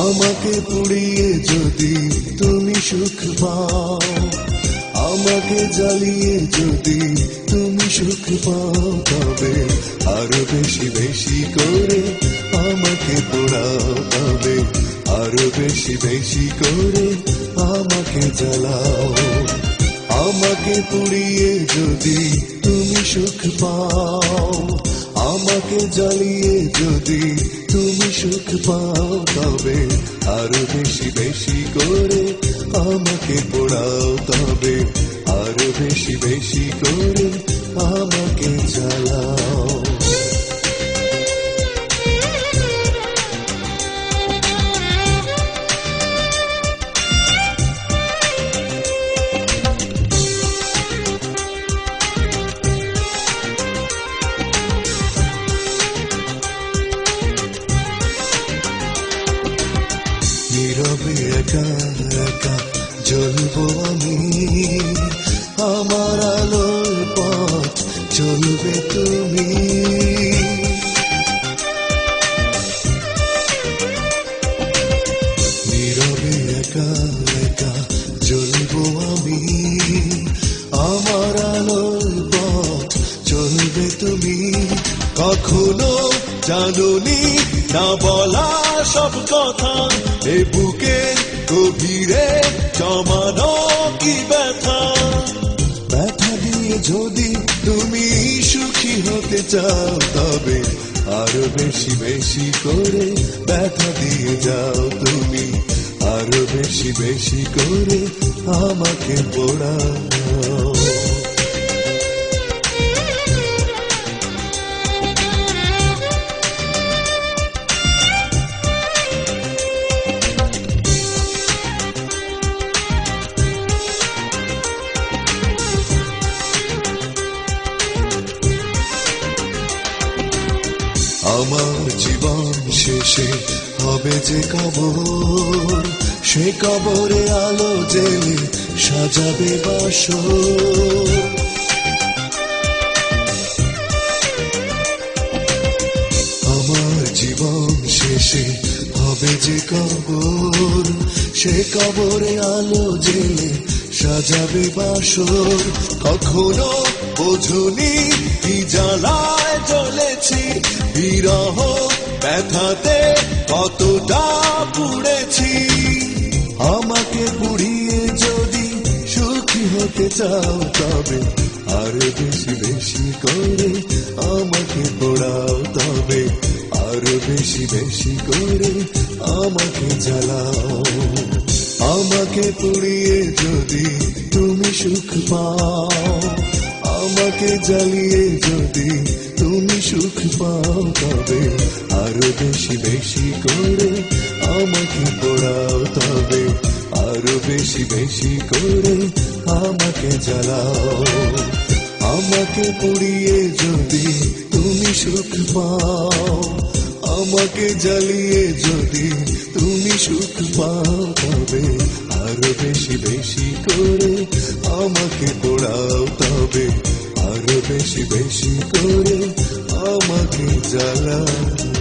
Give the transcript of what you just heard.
আমাকে পুড়িয়ে যদি তুমি সুখ পাও, আমাকে জ্বালিয়ে যদি তুমি সুখ পাও, তবে আরো বেশি বেশি করে আমাকে পোড়াও, তবে আরো বেশি বেশি করে আমাকে জ্বালাও। আমাকে পুড়িয়ে যদি তুমি সুখ পাও, আমাকে জ্বালিয়ে যদি তুমি সুখ পাও, তবে আরো বেশি বেশি করে আমাকে পোড়াও, তবে আরো বেশি বেশি করে আমাকে জ্বালাও। নীরবে একা একা জ্বলবো আমি, আমার আলোর পথ চলবে তুমি। নীরবে একা একা জ্বলবো আমি, আমার আলোর পথ চলবে তুমি। কখনো জানুনি না বলা সব কথা, এ বুকে গভীরে জমানো কি ব্যথা। ব্যথা দিয়ে যদি তুমি সুখী হতে চাও, তবে আরো বেশি বেশি করে ব্যথা দিয়ে যাও তুমি, আরো বেশি বেশি করে আমাকে পোড়াও। আমার জীবন শেষে হবে যে কবর, সে কবরে আলো জেলে সাজাবে বাসর। আমার জীবন শেষে হবে যে কবর, সে কবরে আলো জেলে সাজাবে বাসর। কখনো বোঝনি কি জ্বালায় জ্বলেছি, বিরহ ব্যথাতে কতটা পুড়েছি। আমাকে পুড়িয়ে যদি সুখী হতে চাও, তবে আরো বেশি বেশি করে আমাকে পোড়াও, তবে আরো বেশি বেশি করে আমাকে জ্বালাও। আমাকে পুড়িয়ে যদি তুমি সুখ পাও, আমাকে জ্বালিয়ে যদি তুমি সুখ পাও, তবে আরো বেশি বেশি করে আমাকে পোড়াও, তবে আরো বেশি বেশি করে আমাকে জ্বালাও। আমাকে পুড়িয়ে যদি তুমি সুখ পাও, আমাকে জ্বালিয়ে যদি তুমি সুখ পাও, তবে আরো বেশি বেশি করে আমাকে পোড়াও, তবে আরো বেশি বেশি করে আমাকে জ্বালাও।